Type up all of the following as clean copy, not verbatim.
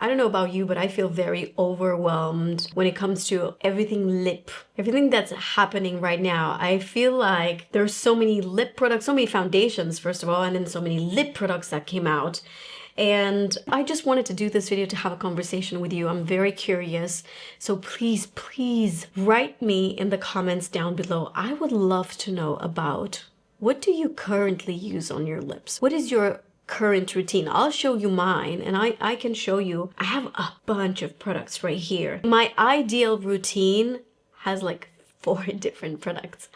I don't know about you, but I feel very overwhelmed when it comes to everything lip. Everything that's happening right now. I feel like there's so many lip products, so many foundations, first of all, and then so many lip products that came out. And I just wanted to do this video to have a conversation with you. I'm very curious. So please, please write me in the comments down below. I would love to know about, what do you currently use on your lips? What is your current routine? I'll show you mine, and I can show you. I have a bunch of products right here. My ideal routine has like 4 different products.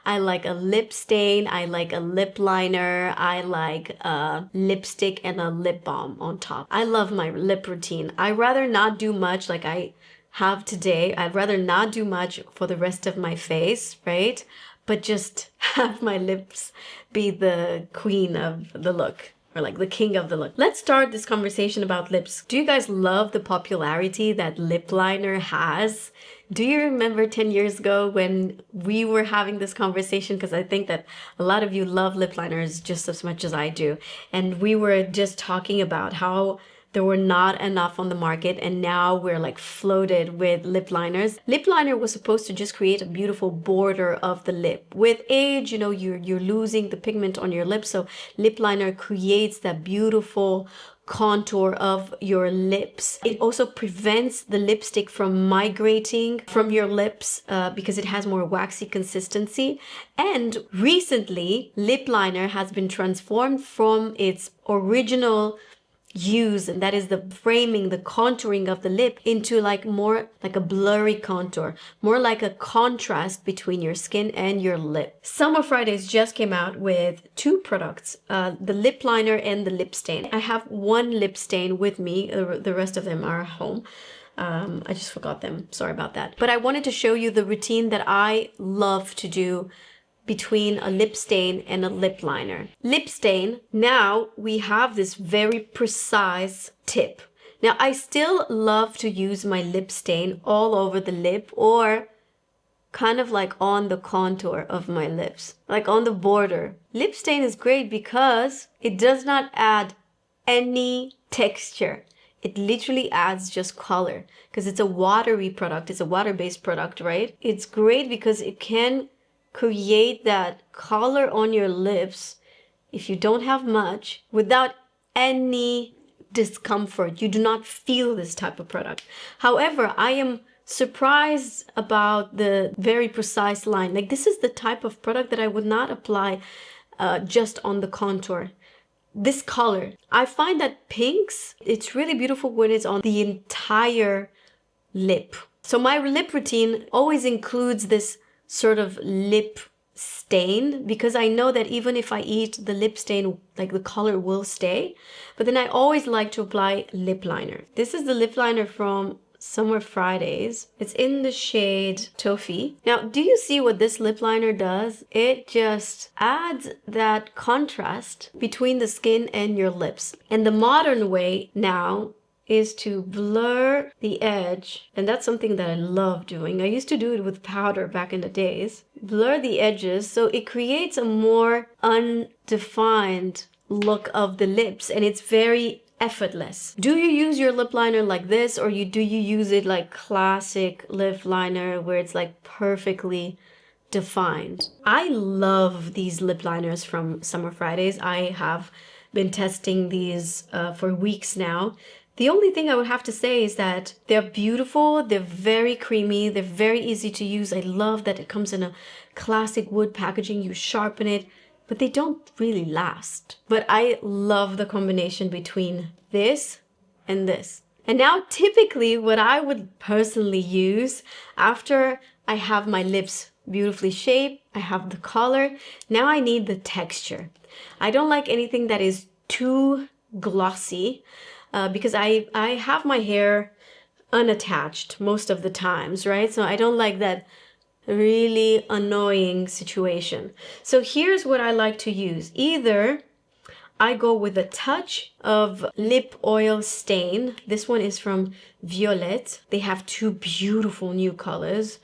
I like a lip stain, I like a lip liner, I like a lipstick and a lip balm on top. I love my lip routine. I'd rather not do much like I have today. I'd rather not do much for the rest of my face, right? But just have my lips be the queen of the look. Or like the king of the look. Let's start this conversation about lips. Do you guys love the popularity that lip liner has? Do you remember 10 years ago when we were having this conversation? Because I think that a lot of you love lip liners just as much as I do. And we were just talking about how there were not enough on the market, and now we're like floated with lip liners. Lip liner was supposed to just create a beautiful border of the lip. With age, you know, you're losing the pigment on your lips, so lip liner creates that beautiful contour of your lips. It also prevents the lipstick from migrating from your lips because it has more waxy consistency. And recently, lip liner has been transformed from its original use, and that is the framing, the contouring of the lip, into like more like a blurry contour, more like a contrast between your skin and your lip. Summer Fridays just came out with 2 products, the lip liner and the lip stain. I have 1 lip stain with me, the rest of them are at home. I just forgot them, sorry about that. But I wanted to show you the routine that I love to do between a lip stain and a lip liner. Lip stain, now we have this very precise tip. Now I still love to use my lip stain all over the lip, or kind of like on the contour of my lips, like on the border. Lip stain is great because it does not add any texture. It literally adds just color because it's a watery product. It's a water-based product, right? It's great because it can create that color on your lips if you don't have much without any discomfort. You do not feel this type of product. However, I am surprised about the very precise line. Like, this is the type of product that I would not apply just on the contour. This color, I find that pinks, it's really beautiful when it's on the entire lip. So my lip routine always includes this sort of lip stain, because I know that even if I eat the lip stain, like the color will stay. But then I always like to apply lip liner. This is the lip liner from Summer Fridays. It's in the shade Toffee. Now, do you see what this lip liner does? It just adds that contrast between the skin and your lips. And the modern way now is to blur the edge, and that's something that I love doing. I used to do it with powder back in the days. Blur the edges so it creates a more undefined look of the lips, and it's very effortless. Do you use your lip liner like this, or do you use it like classic lip liner where it's like perfectly defined? I love these lip liners from Summer Fridays. I have been testing these for weeks now. The only thing I would have to say is that they're beautiful, they're very creamy, they're very easy to use. I love that it comes in a classic wood packaging. You sharpen it, but they don't really last. But I love the combination between this and this. And now typically what I would personally use after I have my lips beautifully shaped, I have the color, now I need the texture. I don't like anything that is too glossy. Because I have my hair unattached most of the times, right? So I don't like that really annoying situation. So here's what I like to use. Either I go with a touch of lip oil stain. This one is from Violet. They have 2 beautiful new colors.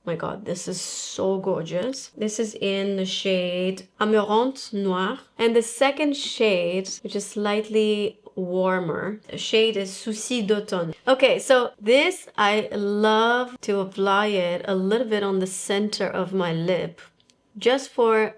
My God, this is so gorgeous. This is in the shade Amarante Noir. And the second shade, which is slightly warmer. The shade is Souci d'automne. Okay, so this I love to apply it a little bit on the center of my lip, just for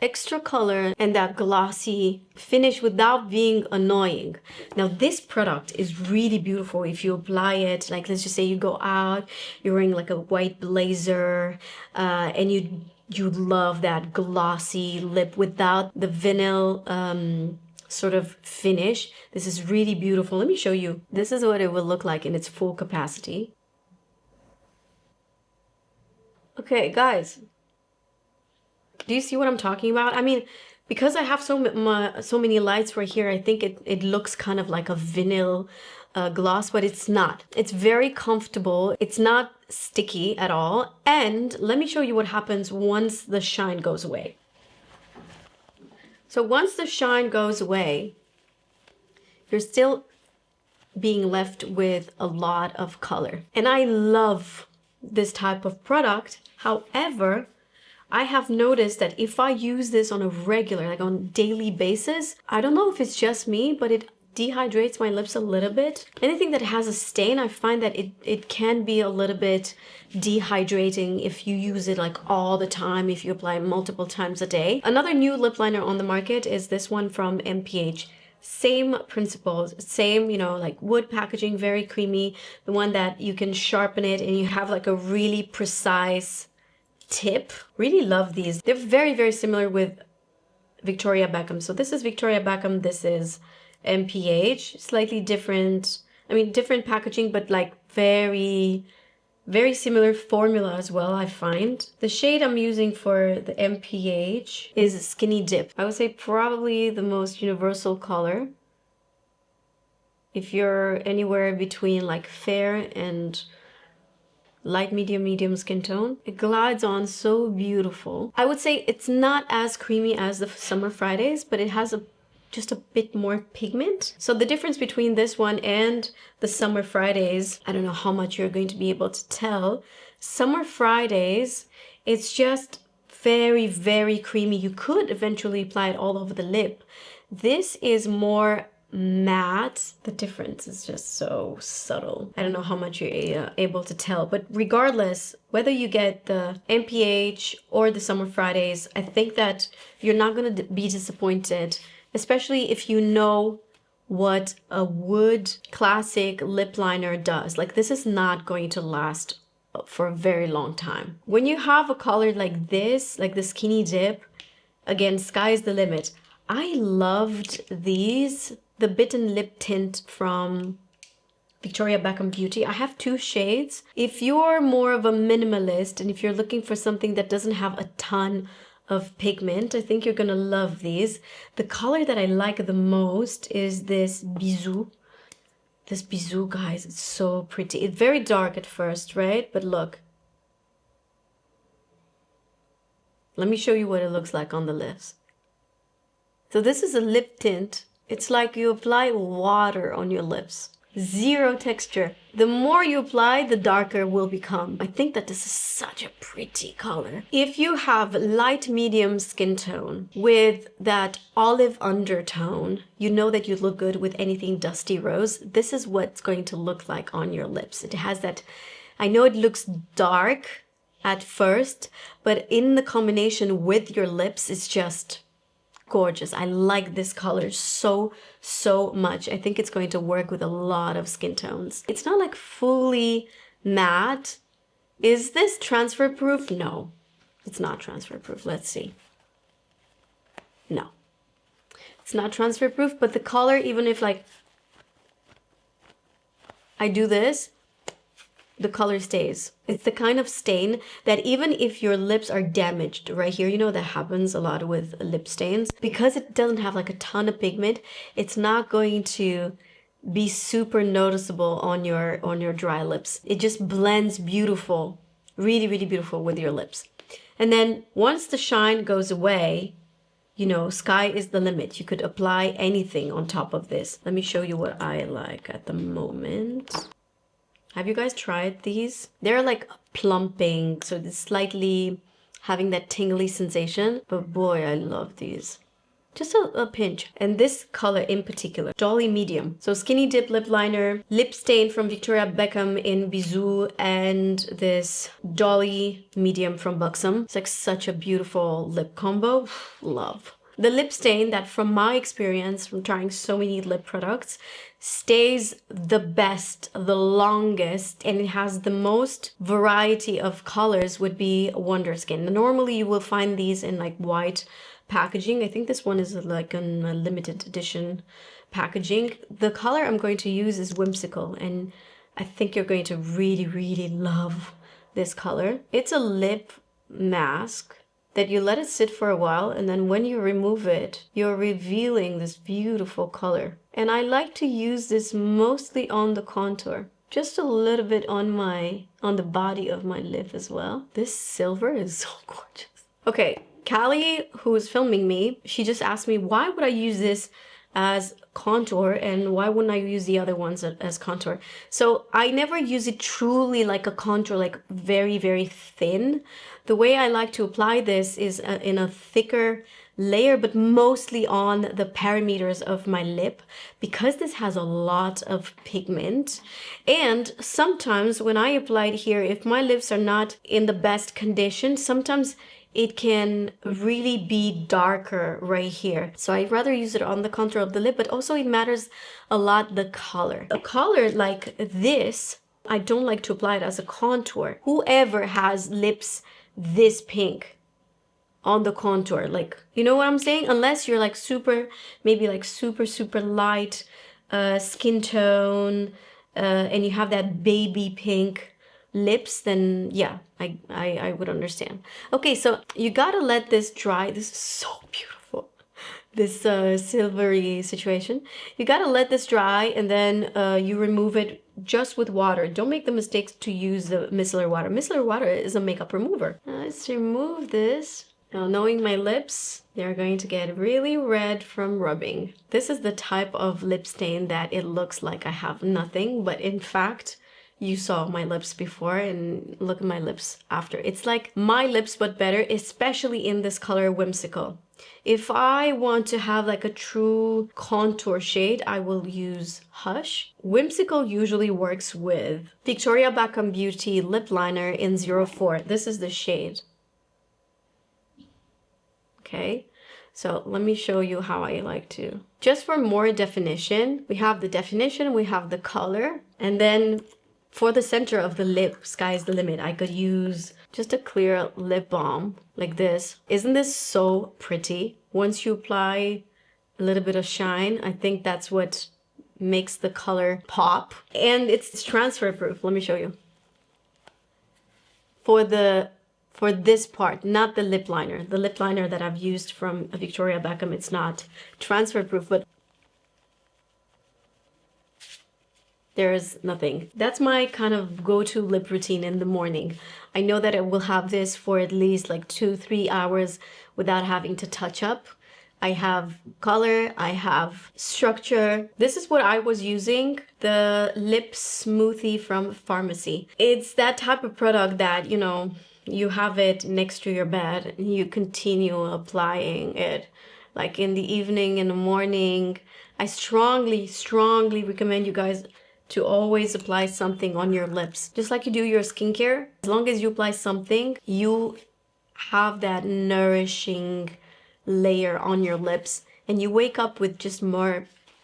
extra color and that glossy finish without being annoying. Now this product is really beautiful if you apply it, like let's just say you go out, you're wearing like a white blazer, and you love that glossy lip without the vinyl sort of finish. This is really beautiful. Let me show you. This is what it will look like in its full capacity. Okay, guys. Do you see what I'm talking about? I mean, because I have so many lights right here, I think it looks kind of like a vinyl gloss, but it's not. It's very comfortable. It's not sticky at all. And let me show you what happens once the shine goes away. So once the shine goes away, you're still being left with a lot of color. And I love this type of product. However, I have noticed that if I use this on a regular, like on daily basis, I don't know if it's just me, but it dehydrates my lips a little bit. Anything that has a stain, I find that it can be a little bit dehydrating if you use it like all the time, if you apply it multiple times a day. Another new lip liner on the market is this one from m.ph. Same principles, same, you know, like wood packaging, very creamy. The one that you can sharpen it and you have like a really precise tip. Really love these. They're very, very similar with Victoria Beckham. So this is Victoria Beckham, this is m.ph. Slightly different, I mean different packaging, but like very, very similar formula as well, I find. The shade I'm using for the m.ph is Skinny Dip. I would say probably the most universal color. If you're anywhere between like fair and light medium skin tone, it glides on so beautiful. I would say it's not as creamy as the Summer Fridays, but it has just a bit more pigment. So the difference between this one and the Summer Fridays, I don't know how much you're going to be able to tell. Summer Fridays, it's just very, very creamy. You could eventually apply it all over the lip. This is more matte. The difference is just so subtle. I don't know how much you're able to tell, but regardless, whether you get the m.ph or the Summer Fridays, I think that you're not going to be disappointed, especially if you know what a wood classic lip liner does. Like this is not going to last for a very long time. When you have a color like this, like the Skinny Dip, again, sky's the limit. I loved these. The Bitten lip tint from Victoria Beckham Beauty. I have two shades. If you're more of a minimalist and if you're looking for something that doesn't have a ton of pigment, I think you're gonna love these. The color that I like the most is this Bisou. This Bisou, guys, it's so pretty. It's very dark at first, right? But look. Let me show you what it looks like on the lips. So this is a lip tint. It's like you apply water on your lips. Zero texture. The more you apply, the darker it will become. I think that this is such a pretty color. If you have light medium skin tone with that olive undertone, you know that you look good with anything dusty rose. This is what it's going to look like on your lips. It has that, I know it looks dark at first, but in the combination with your lips, it's just gorgeous. I like this color so much. I think it's going to work with a lot of skin tones. It's not like fully matte. Is this transfer proof? No, it's not transfer proof. Let's see. No, it's not transfer proof, but the color, even if like I do this, the color stays. It's the kind of stain that even if your lips are damaged right here, you know that happens a lot with lip stains, because it doesn't have like a ton of pigment, it's not going to be super noticeable on your dry lips. It just blends beautiful, really beautiful with your lips. And then once the shine goes away, you know, sky is the limit. You could apply anything on top of this. Let me show you what I like at the moment. Have you guys tried these? They're like plumping, so it's slightly having that tingly sensation. But boy, I love these. Just a pinch. And this color in particular, Dolly Medium. So Skinny Dip Lip Liner, Lip Stain from Victoria Beckham in Bisou, and this Dolly Medium from Buxom. It's like such a beautiful lip combo. Love. The lip stain that, from my experience from trying so many lip products, stays the best, the longest, and it has the most variety of colors would be Wonderskin. Normally you will find these in like white packaging. I think this one is like in a limited edition packaging. The color I'm going to use is Whimsical, and I think you're going to really, really love this color. It's a lip mask that you let it sit for a while, and then when you remove it, you're revealing this beautiful color. And I like to use this mostly on the contour, just a little bit on the body of my lip as well. This silver is so gorgeous. Okay, Callie, who is filming me, she just asked me, why would I use this as contour and why wouldn't I use the other ones as contour? So I never use it truly like a contour, like very, very thin. The way I like to apply this is in a thicker layer, but mostly on the perimeters of my lip, because this has a lot of pigment. And sometimes when I apply it here, if my lips are not in the best condition, sometimes it can really be darker right here. So I'd rather use it on the contour of the lip, but also it matters a lot the color. A color like this, I don't like to apply it as a contour. Whoever has lips this pink on the contour, like, you know what I'm saying? Unless you're like super, maybe like super, super light skin tone and you have that baby pink lips, then yeah, I would understand. Okay, so you gotta let this dry. This is so beautiful, this silvery situation. You gotta let this dry, and then you remove it just with water. Don't make the mistake to use the micellar water. Micellar water is a makeup remover. Let's remove this. Now, knowing my lips, they're going to get really red from rubbing. This is the type of lip stain that it looks like I have nothing, but in fact, you saw my lips before and look at my lips after. It's like my lips but better, especially in this color Whimsical. If I want to have like a true contour shade, I will use Hush. Whimsical usually works with Victoria Beckham Beauty Lip Liner in 04. This is the shade. Okay, so let me show you how I like to. Just for more definition, we have the color, and then for the center of the lip, sky's the limit. I could use just a clear lip balm like this. Isn't this so pretty? Once you apply a little bit of shine, I think that's what makes the color pop. And it's transfer proof. Let me show you. For this part, not the lip liner. The lip liner that I've used from Victoria Beckham, it's not transfer proof, but there's nothing. That's my kind of go-to lip routine in the morning. I know that I will have this for at least like 2-3 hours without having to touch up. I have color, I have structure. This is what I was using, the Lip Smoothie from Farmacy. It's that type of product that, you know, you have it next to your bed and you continue applying it. Like in the evening, in the morning. I strongly, strongly recommend you guys to always apply something on your lips. Just like you do your skincare. As long as you apply something, you have that nourishing layer on your lips and you wake up with just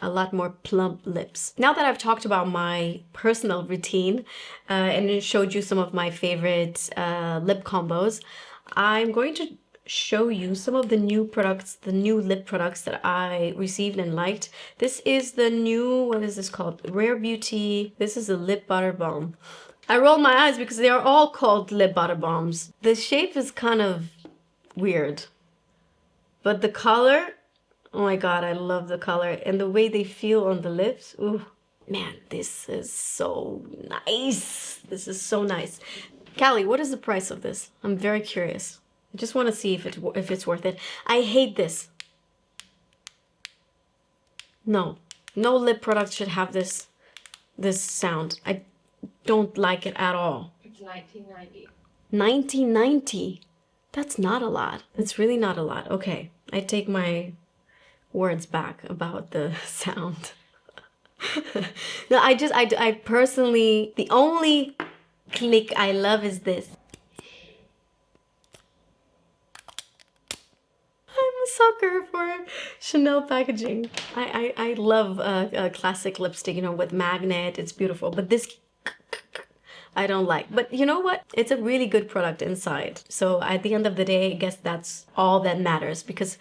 a lot more plump lips. Now that I've talked about my personal routine and it showed you some of my favorite lip combos, I'm going to show you some of the new products, the new lip products that I received and liked. This is the new, what is this called? Rare Beauty. This is a lip butter balm. I roll my eyes because they are all called lip butter balms. The shape is kind of weird, but the color, oh my god, I love the color and the way they feel on the lips. Ooh, man, this is so nice. This is so nice. Callie, what is the price of this? I'm very curious. I just want to see if it's worth it. I hate this. No lip product should have this sound. I don't like it at all. It's $19.90. $19.90. That's not a lot. That's really not a lot. Okay, I take my words back about the sound. No, I personally, the only click I love is this. I'm a sucker for Chanel packaging. I love a classic lipstick, you know, with magnet. It's beautiful. But this I don't like. But you know what? It's a really good product inside. So at the end of the day, I guess that's all that matters, because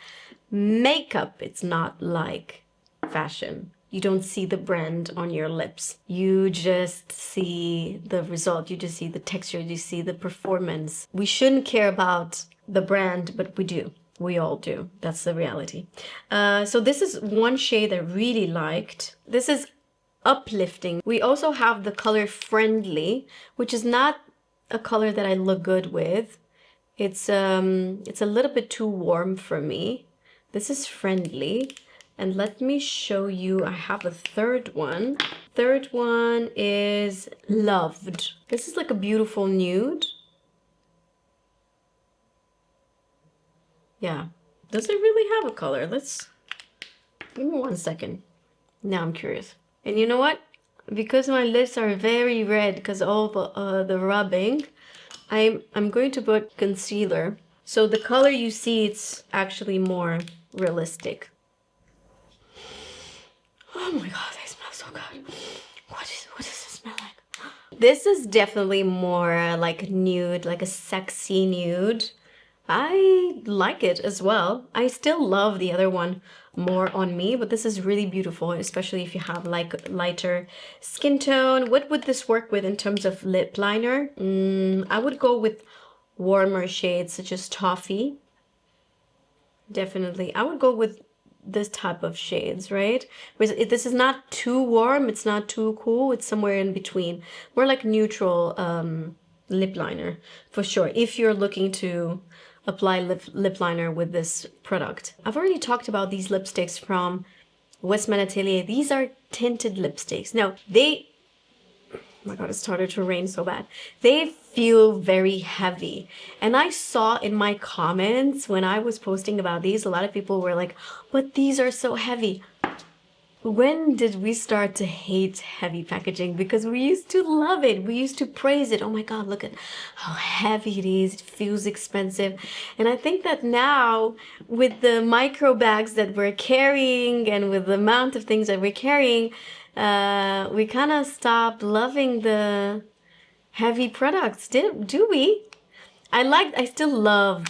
makeup, it's not like fashion. You don't see the brand on your lips. You just see the result. You just see the texture. You see the performance. We shouldn't care about the brand, but we do. We all do. That's the reality. So this is one shade I really liked. This is Uplifting. We also have the color Friendly, which is not a color that I look good with. It's a little bit too warm for me. This is Friendly. And let me show you, I have a third one. Third one is Loved. This is like a beautiful nude. Yeah. Does it really have a color? Give me 1 second. Now I'm curious. And you know what? Because my lips are very red because all the rubbing, I'm going to put concealer. So the color you see, it's actually more realistic. Oh my god, they smell so good. What does it smell like? This is definitely more like nude, like a sexy nude. I like it as well. I still love the other one more on me, but this is really beautiful, especially if you have like lighter skin tone. What would this work with in terms of lip liner? I would go with warmer shades such as Toffee. Definitely. I would go with this type of shades, right? This is not too warm, it's not too cool, it's somewhere in between. More like neutral lip liner for sure, if you're looking to apply lip liner with this product. I've already talked about these lipsticks from Westman Atelier. These are tinted lipsticks. Now, oh my god, it started to rain so bad. They feel very heavy. And I saw in my comments when I was posting about these, a lot of people were like, but these are so heavy. When did we start to hate heavy packaging? Because we used to love it. We used to praise it. Oh my god, look at how heavy it is. It feels expensive. And I think that now, with the micro bags that we're carrying and with the amount of things that we're carrying, we kind of stopped loving the heavy products. Do we? I still love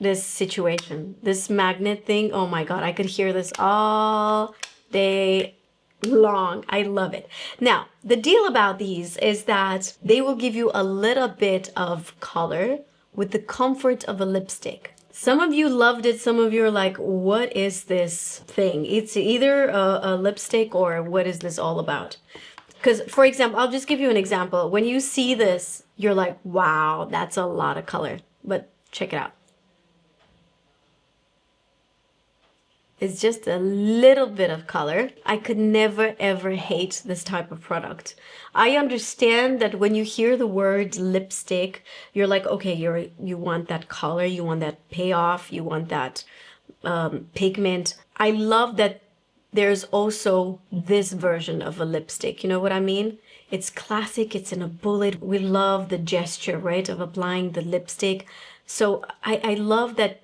this situation, this magnet thing. Oh my god, I could hear this all day long. I love it. Now, the deal about these is that they will give you a little bit of color with the comfort of a lipstick. Some of you loved it, some of you are like, what is this thing? It's either a lipstick or what is this all about? Because, for example, I'll just give you an example. When you see this, you're like, wow, that's a lot of color. But check it out. It's just a little bit of color. I could never ever hate this type of product. I understand that when you hear the word lipstick, you're like, okay, you want that color, you want that payoff, you want that pigment. I love that there's also this version of a lipstick. You know what I mean? It's classic, it's in a bullet. We love the gesture, right, of applying the lipstick. So I love that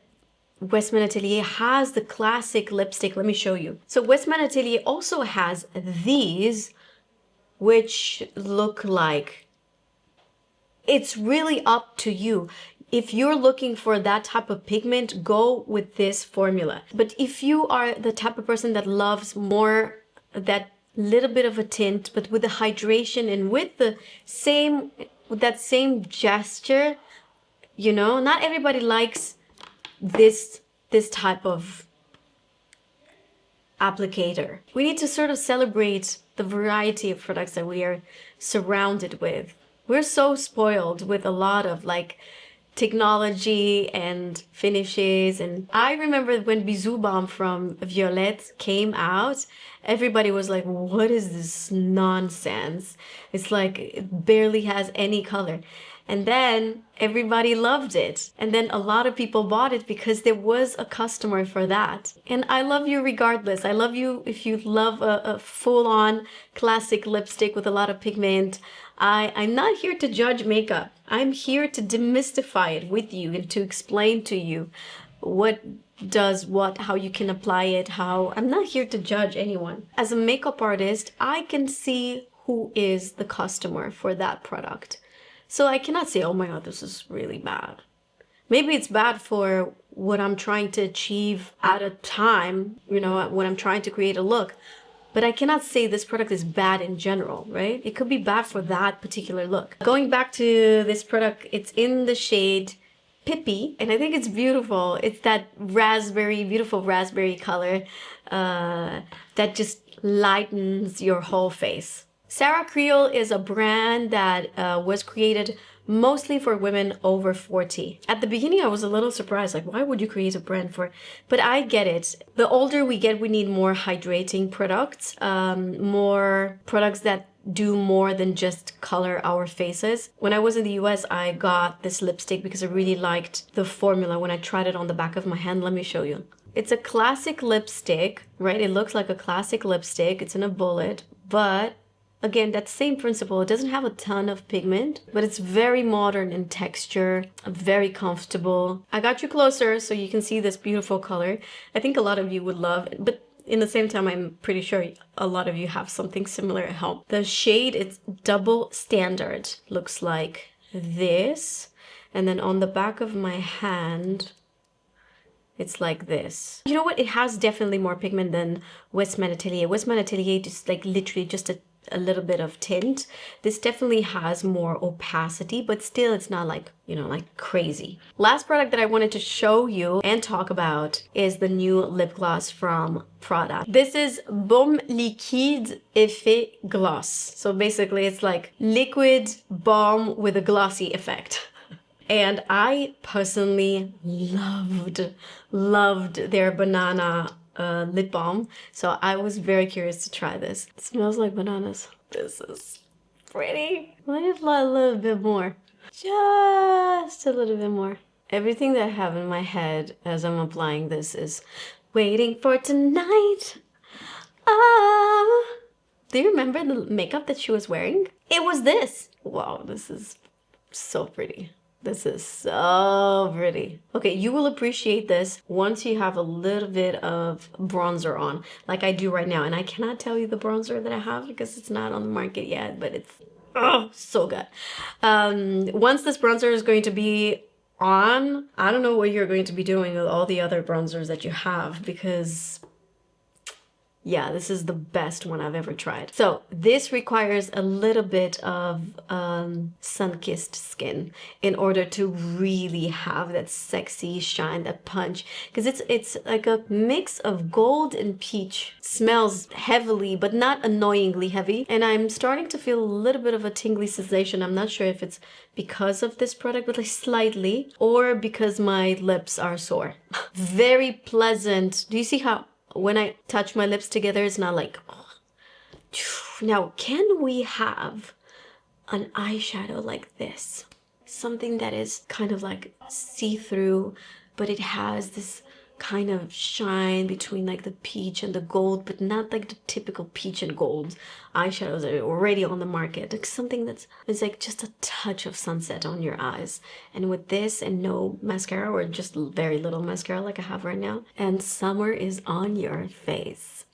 Westman Atelier has the classic lipstick. Let me show you. So Westman Atelier also has these, which look like, it's really up to you. If you're looking for that type of pigment, go with this formula. But if you are the type of person that loves more that little bit of a tint, but with the hydration and with that same gesture, you know, not everybody likes this type of applicator. We need to sort of celebrate the variety of products that we are surrounded with. We're so spoiled with a lot of like technology and finishes. And I remember when Bisou Balm from Violette came out, everybody was like, what is this nonsense? It's like it barely has any color. And then everybody loved it. And then a lot of people bought it because there was a customer for that. And I love you regardless. I love you if you love a full-on classic lipstick with a lot of pigment. I'm not here to judge makeup. I'm here to demystify it with you and to explain to you what does what, how you can apply it, how... I'm not here to judge anyone. As a makeup artist, I can see who is the customer for that product. So I cannot say, oh my God, this is really bad. Maybe it's bad for what I'm trying to achieve at a time, you know, when I'm trying to create a look. But I cannot say this product is bad in general, right? It could be bad for that particular look. Going back to this product, it's in the shade Pippi, and I think it's beautiful. It's that raspberry, beautiful raspberry color that just lightens your whole face. Sarah Creal is a brand that was created mostly for women over 40. At the beginning, I was a little surprised, like, why would you create a brand for... But I get it. The older we get, we need more hydrating products, more products that do more than just color our faces. When I was in the US, I got this lipstick because I really liked the formula when I tried it on the back of my hand. Let me show you. It's a classic lipstick, right? It looks like a classic lipstick. It's in a bullet, but again, that same principle. It doesn't have a ton of pigment, but it's very modern in texture, very comfortable. I got you closer so you can see this beautiful color. I think a lot of you would love it, but in the same time, I'm pretty sure a lot of you have something similar at home. The shade, it's double standard. Looks like this. And then on the back of my hand, it's like this. You know what? It has definitely more pigment than Westman Atelier. Westman Atelier is like literally just a little bit of tint. This definitely has more opacity, but still it's not like, you know, like crazy. Last product that I wanted to show you and talk about is the new lip gloss from Prada. This is Baume Liquide Effet Gloss. So basically it's like liquid balm with a glossy effect. And I personally loved their banana lip balm. So I was very curious to try this. It smells like bananas. This is pretty. Let me apply a little bit more. Just a little bit more. Everything that I have in my head as I'm applying this is waiting for tonight. Ah. Do you remember the makeup that she was wearing? It was this. Wow, this is so pretty. This is so pretty. Okay, you will appreciate this once you have a little bit of bronzer on, like I do right now. And I cannot tell you the bronzer that I have because it's not on the market yet, but it's so good. Once this bronzer is going to be on, I don't know what you're going to be doing with all the other bronzers that you have, because yeah, this is the best one I've ever tried. So this requires a little bit of sun-kissed skin in order to really have that sexy shine, that punch. Because it's like a mix of gold and peach. Smells heavily, but not annoyingly heavy. And I'm starting to feel a little bit of a tingly sensation. I'm not sure if it's because of this product, but like slightly, or because my lips are sore. Very pleasant. Do you see how when I touch my lips together, it's not like... Now, can we have an eyeshadow like this? Something that is kind of like see-through, but it has this kind of shine between like the peach and the gold, but not like the typical peach and gold eyeshadows that are already on the market. Like something that's like just a touch of sunset on your eyes. And with this and no mascara, or just very little mascara like I have right now, and summer is on your face.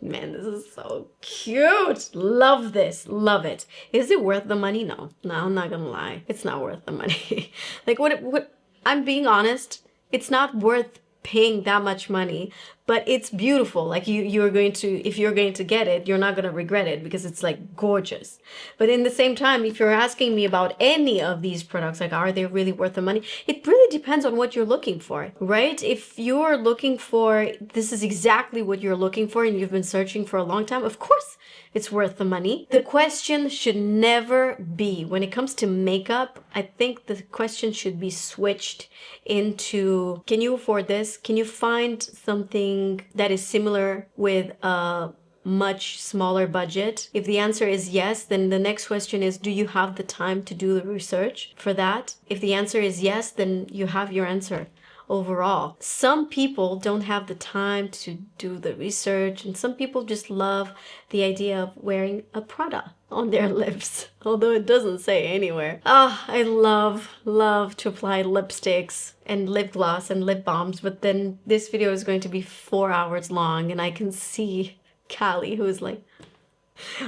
Man, this is so cute. Love this. Love it. Is it worth the money? No, I'm not gonna lie. It's not worth the money. Like what I'm being honest, it's not worth paying that much money, but it's beautiful. Like you're going to, if you're going to get it, you're not going to regret it because it's like gorgeous. But in the same time, if you're asking me about any of these products, like are they really worth the money? It really depends on what you're looking for, right? If you're looking for, this is exactly what you're looking for and you've been searching for a long time, of course it's worth the money. The question should never be, when it comes to makeup, I think the question should be switched into, can you afford this? Can you find something that is similar with a much smaller budget? If the answer is yes, then the next question is, do you have the time to do the research for that? If the answer is yes, then you have your answer overall. Some people don't have the time to do the research, and some people just love the idea of wearing a Prada on their lips, although it doesn't say anywhere. I love to apply lipsticks and lip gloss and lip balms, but then this video is going to be 4 hours long, and I can see Callie, who is like,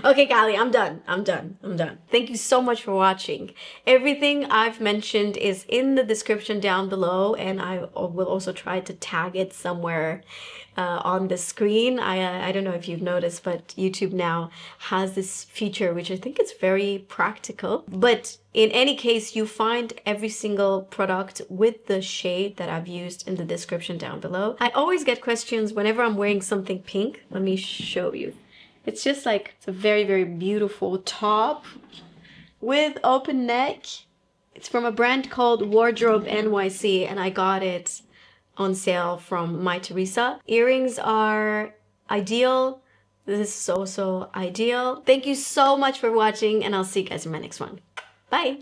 okay, Callie, I'm done. Thank you so much for watching. Everything I've mentioned is in the description down below, and I will also try to tag it somewhere on the screen. I don't know if you've noticed, but YouTube now has this feature, which I think is very practical. But in any case, you find every single product with the shade that I've used in the description down below. I always get questions whenever I'm wearing something pink. Let me show you. It's just like, it's a very, very beautiful top with open neck. It's from a brand called Wardrobe NYC, and I got it on sale from My Teresa. Earrings are ideal. This is also ideal. Thank you so much for watching, and I'll see you guys in my next one. Bye.